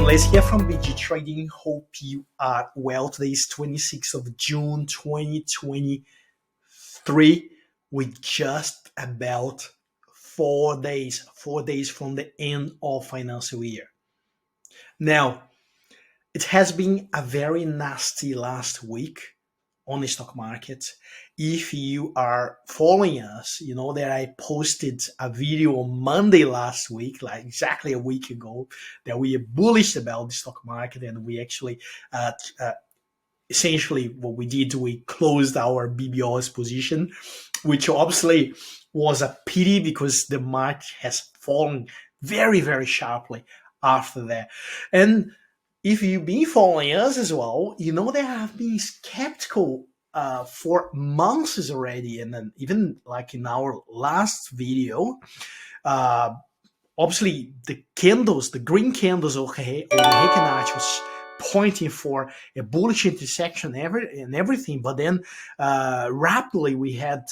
Les here from BG Trading. Hope you are well. Today is 26th of June 2023. We just about 4 days from the end of financial year. Now, it has been a very nasty last week on the stock market. If you are following us, you know that I posted a video on Monday last week, like exactly a week ago, that we are bullish about the stock market, and we actually essentially what we did, we closed our BBOS position, which obviously was a pity because the market has fallen very, very sharply after that. And if you've been following us as well, you know that I've been skeptical for months already. And then even like in our last video, obviously the green candles on Heikenach was pointing for a bullish intersection and everything. But then rapidly we had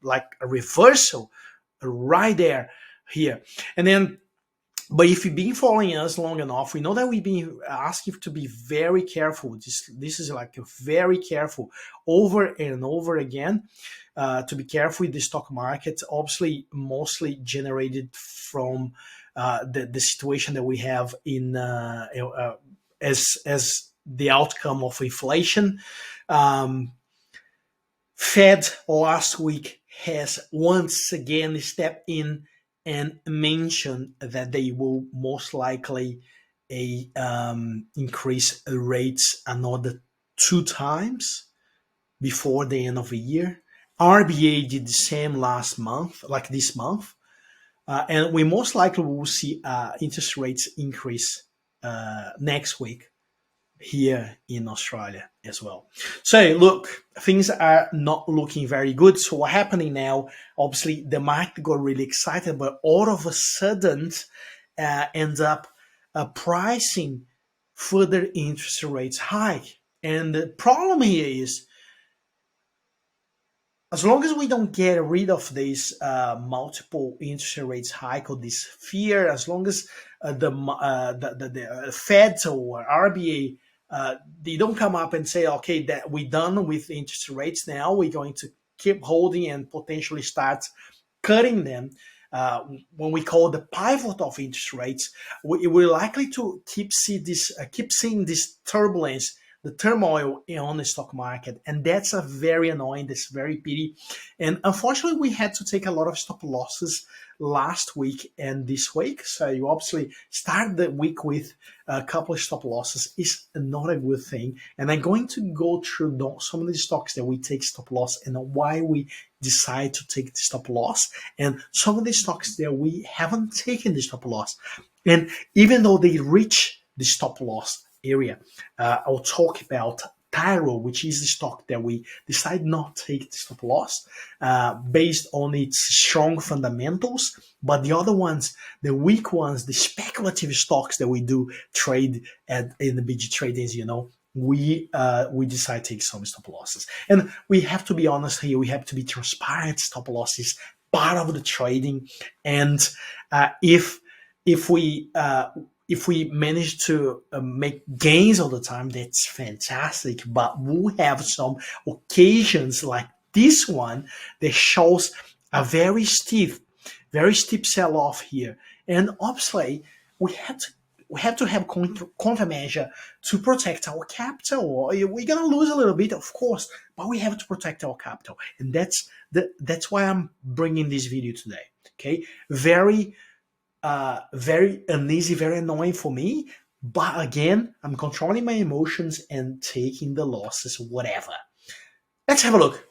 like a reversal right there here. And then but if you've been following us long enough, we know that we've been asking you to be very careful. This is like a very careful over and over again to be careful with the stock market, obviously mostly generated from the situation that we have in as the outcome of inflation. Fed last week has once again stepped in and mention that they will most likely increase rates another 2 times before the end of the year. RBA did the same last month, like this month, and we most likely will see interest rates increase next week here in Australia as well. So look, things are not looking very good. So what's happening now, obviously the market got really excited, but all of a sudden ends up pricing further interest rates hike. And the problem here is, as long as we don't get rid of this multiple interest rates hike or this fear, as long as the Fed or RBA they don't come up and say, okay, that we're done with interest rates now, we're going to keep holding and potentially start cutting them. When we call the pivot of interest rates, we're likely to keep seeing this turbulence, the turmoil on the stock market, and that's a very annoying, that's very pity. And unfortunately, we had to take a lot of stop losses last week and this week. So you obviously start the week with a couple of stop losses is not a good thing. And I'm going to go through some of the stocks that we take stop loss and why we decide to take the stop loss, and some of the stocks that we haven't taken the stop loss. And even though they reach the stop loss area, I'll talk about Tyro, which is the stock that we decide not to take the stop loss based on its strong fundamentals. But the other ones, the weak ones, the speculative stocks that we do trade in the BG Trading, you know, we decide to take some stop losses. And we have to be honest here. We have to be transparent. Stop losses part of the trading. And if we manage to make gains all the time, that's fantastic. But we'll have some occasions like this one that shows a very steep sell-off here. And obviously, we have to have countermeasure to protect our capital. We're going to lose a little bit, of course, but we have to protect our capital. And that's why I'm bringing this video today. Okay, very uneasy, very annoying for me. But again, I'm controlling my emotions and taking the losses, whatever. Let's have a look.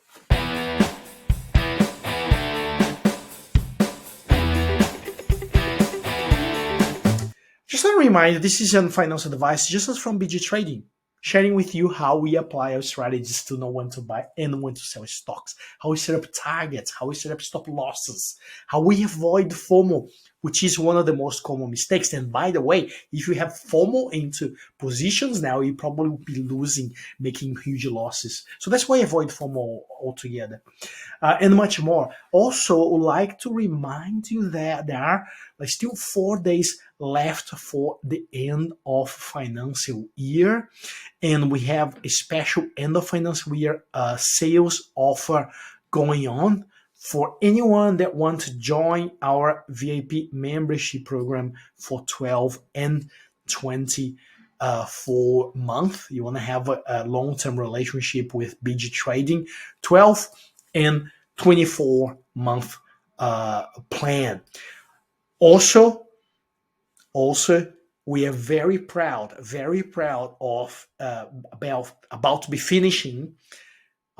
Just a reminder, this is a financial advice, just as from BG Trading, sharing with you how we apply our strategies to know when to buy and when to sell stocks, how we set up targets, how we set up stop losses, how we avoid FOMO which is one of the most common mistakes. And by the way, if you have FOMO into positions now, you probably will be losing, making huge losses. So that's why I avoid FOMO altogether. And much more. Also, I would like to remind you that there are still 4 days left for the end of financial year, and we have a special end of financial year sales offer going on for anyone that wants to join our VIP membership program for 12 and 20 for month. You want to have a long-term relationship with BG Trading, 12 and 24-month plan. Also, we are very proud of about to be finishing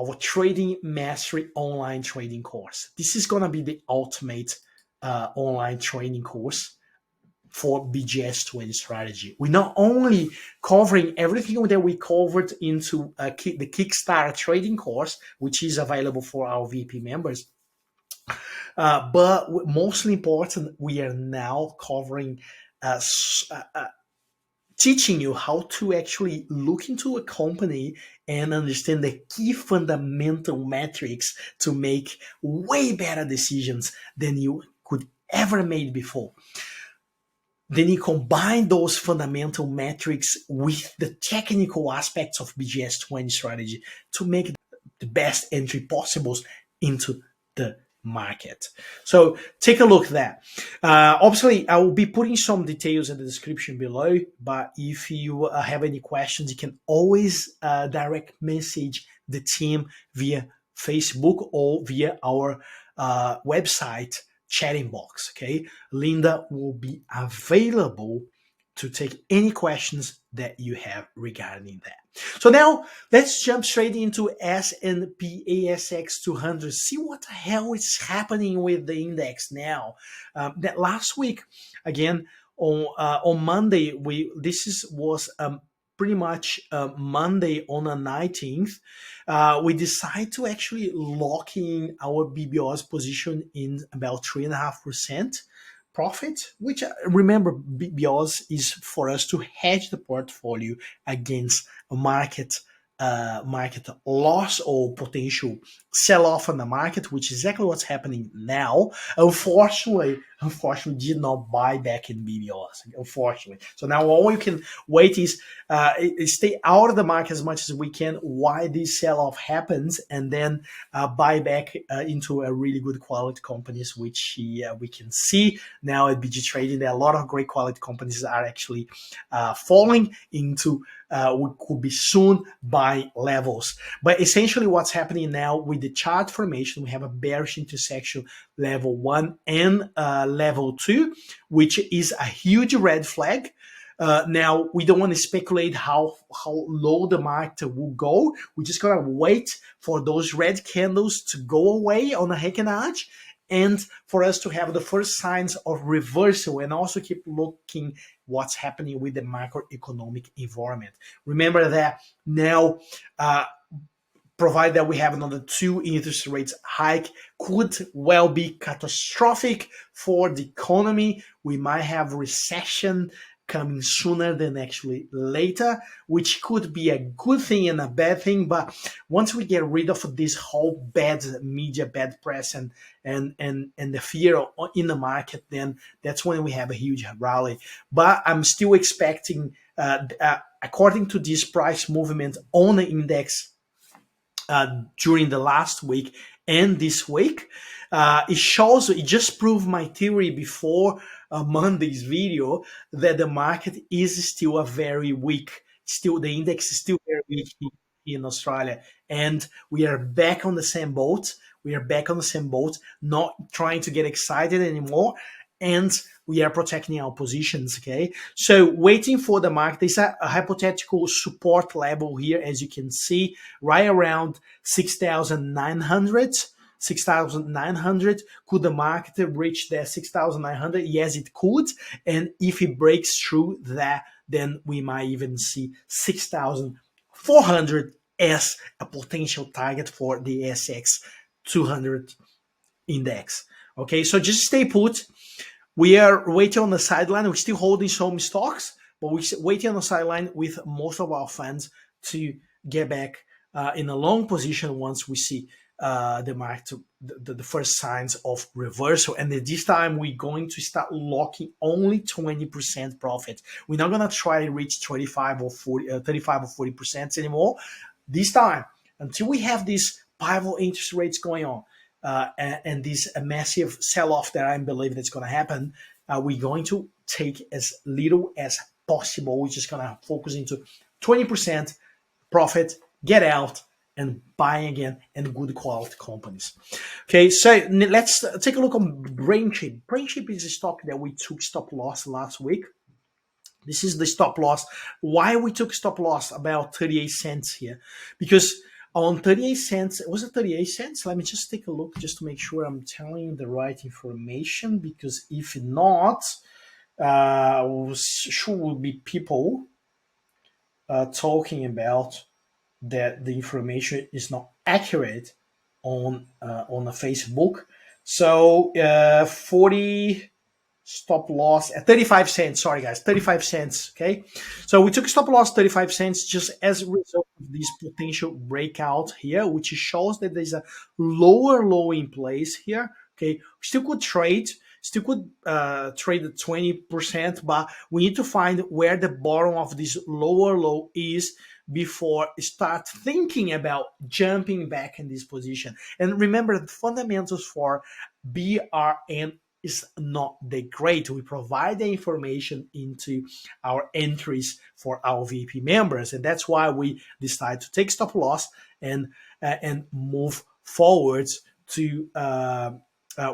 our Trading Mastery online trading course. This is going to be the ultimate online training course for BGS20 strategy. We're not only covering everything that we covered into the Kickstarter trading course, which is available for our VP members, but mostly important, we are now covering teaching you how to actually look into a company and understand the key fundamental metrics to make way better decisions than you could ever made before. Then you combine those fundamental metrics with the technical aspects of BGS20 strategy to make the best entry possible into the market. So take a look at that. Obviously, I will be putting some details in the description below, but if you have any questions, you can always direct message the team via Facebook or via our website chatting box. Okay, Linda will be available to take any questions that you have regarding that. So now let's jump straight into S&P ASX200. See what the hell is happening with the index now. That last week, again on Monday, was pretty much Monday on the 19th. We decided to actually lock in our BBOS position in about 3.5% profit, which remember BBOS is for us to hedge the portfolio against a market loss or potential sell-off on the market, which is exactly what's happening now. Unfortunately, did not buy back in BBOS, unfortunately. So now all you can wait is stay out of the market as much as we can while this sell-off happens, and then buy back into a really good quality companies, which we can see now at BG Trading. There are a lot of great quality companies that are actually falling into we could be soon buy levels. But essentially what's happening now with the chart formation, we have a bearish intersection level 1 and level 2, which is a huge red flag. Now, we don't want to speculate how low the market will go. We're just going to wait for those red candles to go away on the Heiken Edge and for us to have the first signs of reversal, and also keep looking what's happening with the macroeconomic environment. Remember that now, provided that we have another 2 interest rates hike, could well be catastrophic for the economy. We might have recession coming sooner than actually later, which could be a good thing and a bad thing. But once we get rid of this whole bad media, bad press, and the fear in the market, then that's when we have a huge rally. But I'm still expecting, according to this price movement on the index during the last week and this week, it just proved my theory before Monday's video that the market is still the index is still very weak in Australia, and we are back on the same boat. Not trying to get excited anymore, and we are protecting our positions. Okay, so waiting for the market. There's a hypothetical support level here, as you can see, right around 6,900. 6,900. Could the market reach that 6,900? Yes, it could. And if it breaks through that, then we might even see 6,400 as a potential target for the ASX200 index. Okay, so just stay put. We are waiting on the sideline. We're still holding some stocks, but we're waiting on the sideline with most of our funds to get back in a long position once we see the market, the first signs of reversal. And this time we're going to start locking only 20% profit. We're not going to try to reach 35 or 40% anymore. This time, until we have these pivotal interest rates going on, and this massive sell-off that I believe that's going to happen, we're going to take as little as possible. We're just going to focus into 20% profit, get out, and buy again in good quality companies. Okay, so let's take a look on BrainChip. BrainChip is a stock that we took stop loss last week. This is the stop loss. Why we took stop loss about 38 cents here? Because on 38 cents, was it 38 cents? Let me just take a look just to make sure I'm telling you the right information, because if not, sure will be people talking about that the information is not accurate on a Facebook. So 40 stop loss at 35 cents. Sorry, guys, 35 cents. Okay. So we took a stop loss 35 cents just as a result of this potential breakout here, which shows that there's a lower low in place here. Okay. Still could trade. Still could trade at 20%, but we need to find where the bottom of this lower low is before start thinking about jumping back in this position. And remember, the fundamentals for BRN is not that great. We provide the information into our entries for our VP members, and that's why we decide to take stop loss and move forwards to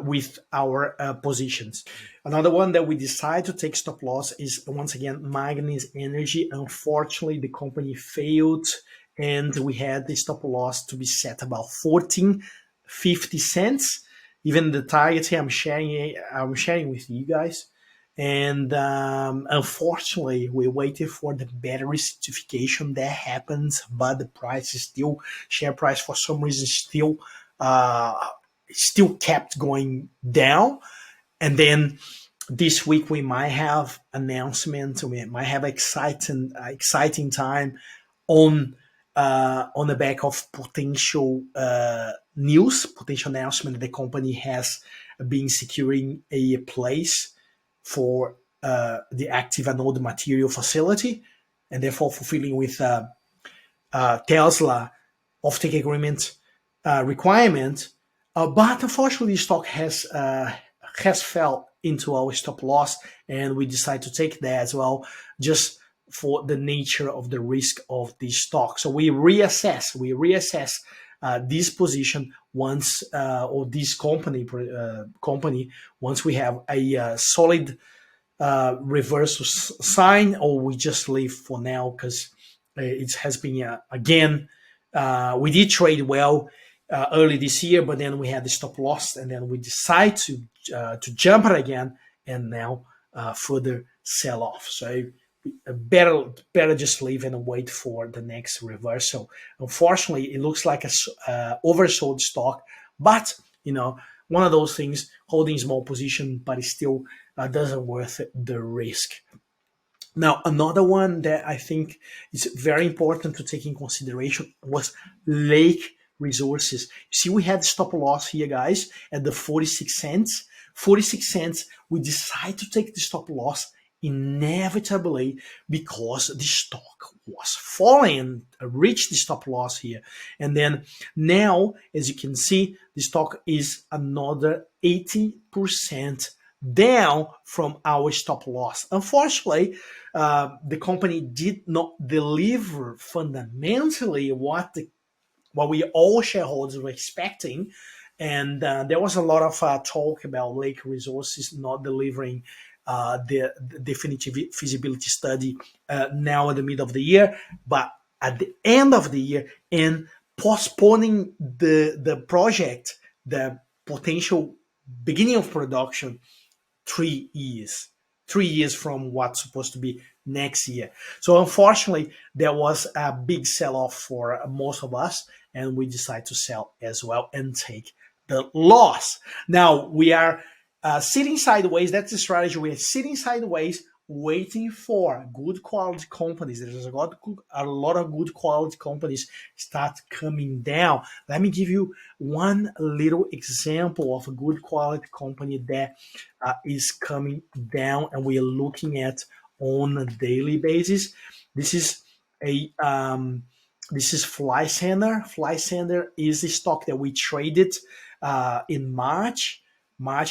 with our positions. Another one that we decide to take stop loss is once again Magnus Energy. Unfortunately, the company failed, and we had the stop loss to be set about 14.50 cents. Even the target here I'm sharing with you guys. And unfortunately, we waited for the battery certification. That happens, but the price is still, share price for some reason still kept going down. And then this week we might have announcements. We might have exciting time on the back of potential news, potential announcement that the company has been securing a place for the active anode material facility, and therefore fulfilling with Tesla offtake agreement requirement. But unfortunately, the stock has fell into our stop loss, and we decide to take that as well, just for the nature of the risk of this stock. So we reassess this position once, or this company once we have a solid reversal sign, or we just leave for now, because it has been again, we did trade well early this year, but then we had the stop loss, and then we decide to jump it again, and now further sell off. So better just leave and wait for the next reversal. Unfortunately, it looks like a oversold stock, but one of those things, holding small position, but it still doesn't worth the risk. Now, another one that I think is very important to take in consideration was Lake Resources. You see, we had stop loss here, guys, at the 46 cents. 46 cents, we decide to take the stop loss inevitably because the stock was falling, reached the stop loss here. And then now, as you can see, the stock is another 80% down from our stop loss. Unfortunately, the company did not deliver fundamentally what we all shareholders were expecting. And there was a lot of talk about Lake Resources not delivering the definitive feasibility study now at the mid of the year, but at the end of the year, and postponing the project, the potential beginning of production, 3 years. 3 years from what's supposed to be next year. So unfortunately, there was a big sell-off for most of us, and we decided to sell as well and take the loss. Now we are sitting sideways. That's the strategy. We're sitting sideways, waiting for good quality companies. There's a lot of good quality companies start coming down. Let me give you one little example of a good quality company that is coming down and we are looking at on a daily basis. This is Fly Center. Fly Center is a stock that we traded in March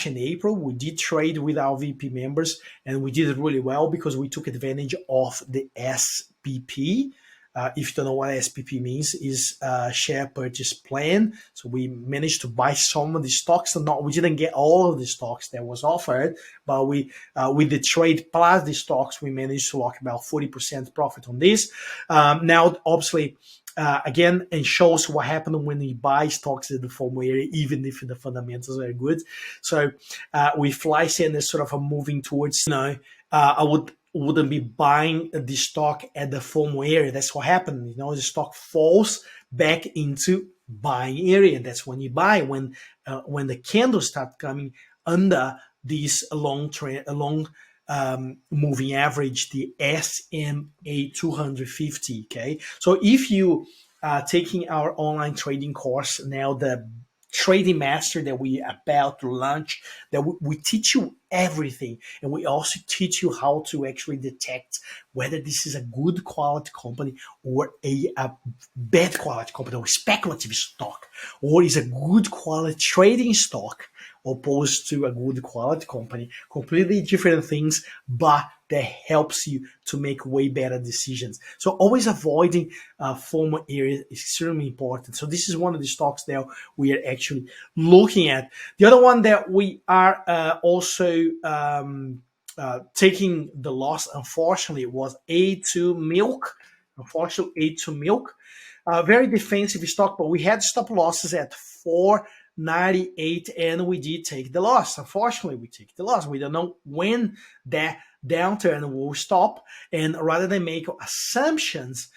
and April. We did trade with our VP members and we did it really well because we took advantage of the SPP. If you don't know what SPP means, is share purchase plan. So we managed to buy some of the stocks. We didn't get all of the stocks that was offered, but we with the trade plus the stocks, we managed to lock about 40% profit on this. Now, obviously, again, it shows what happened when we buy stocks in the FOMO area, even if the fundamentals are good. So with Fly Center sort of moving towards, I wouldn't be buying the stock at the FOMO area. That's what happened. The stock falls back into buying area. That's when you buy, when the candles start coming under this long moving average, the SMA 250. Okay, so if you taking our online trading course now, the Trading Master that we are about to launch, that we teach you everything, and we also teach you how to actually detect whether this is a good quality company or a bad quality company or speculative stock, or is a good quality trading stock opposed to a good quality company. Completely different things, but that helps you to make way better decisions. So always avoiding FOMO areas is extremely important. So this is one of the stocks that we are actually looking at. The other one that we are also taking the loss, unfortunately, was A2 Milk. Unfortunately, A2 Milk, very defensive stock, but we had stop losses at 4.98 and we did take the loss. Unfortunately, we take the loss. We don't know when that downturn will stop, and rather than make assumptions,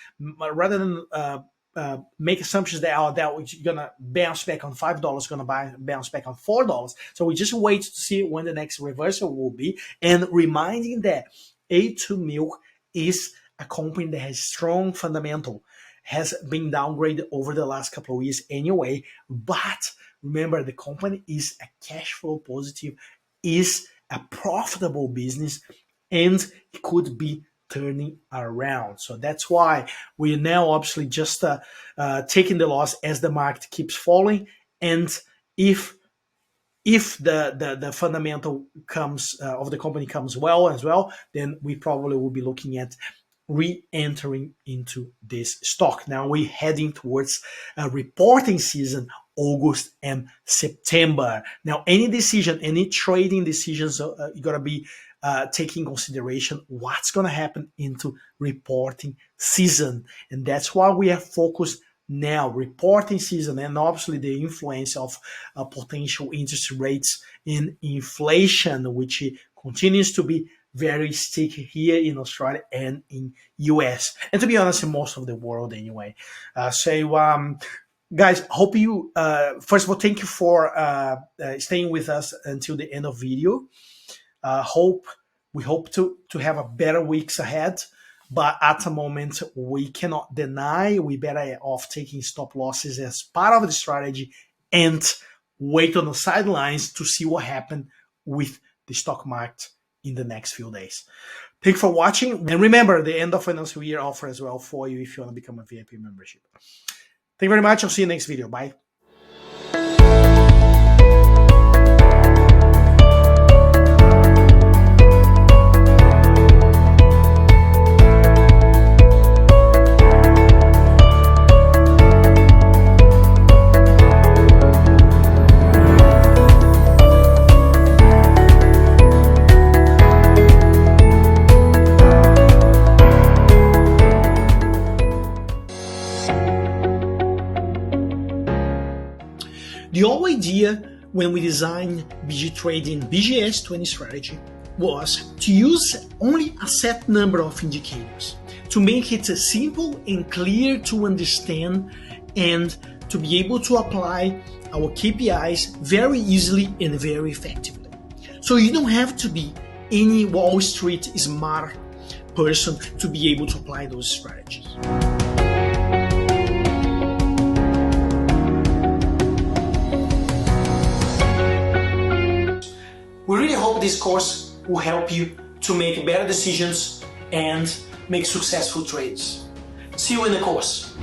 make assumptions that we're gonna bounce back on $5, gonna bounce back on $4. So we just wait to see when the next reversal will be, and reminding that A2 Milk is a company that has strong fundamental, has been downgraded over the last couple of years anyway, but remember, the company is a cash flow positive, is a profitable business, and it could be turning around. So that's why we're now obviously just taking the loss as the market keeps falling. And if the fundamental comes of the company comes well as well, then we probably will be looking at re-entering into this stock. Now we're heading towards a reporting season, August and September. Now any decision, any trading decisions, you gotta be taking consideration what's gonna happen into reporting season, and that's why we are focused now, reporting season, and obviously the influence of potential interest rates in inflation, which continues to be very sticky here in Australia and in US, and to be honest, in most of the world anyway. Guys, hope you, first of all, thank you for staying with us until the end of video. We hope to have a better weeks ahead, but at the moment we cannot deny we better off taking stop losses as part of the strategy and wait on the sidelines to see what happened with the stock market in the next few days. Thank you for watching, and remember the end of financial year offer as well for you if you want to become a VIP membership. Thank you very much. I'll see you next video. Bye. The whole idea when we designed BG Trading BGS20 strategy was to use only a set number of indicators to make it simple and clear to understand and to be able to apply our KPIs very easily and very effectively. So you don't have to be any Wall Street smart person to be able to apply those strategies. We really hope this course will help you to make better decisions and make successful trades. See you in the course.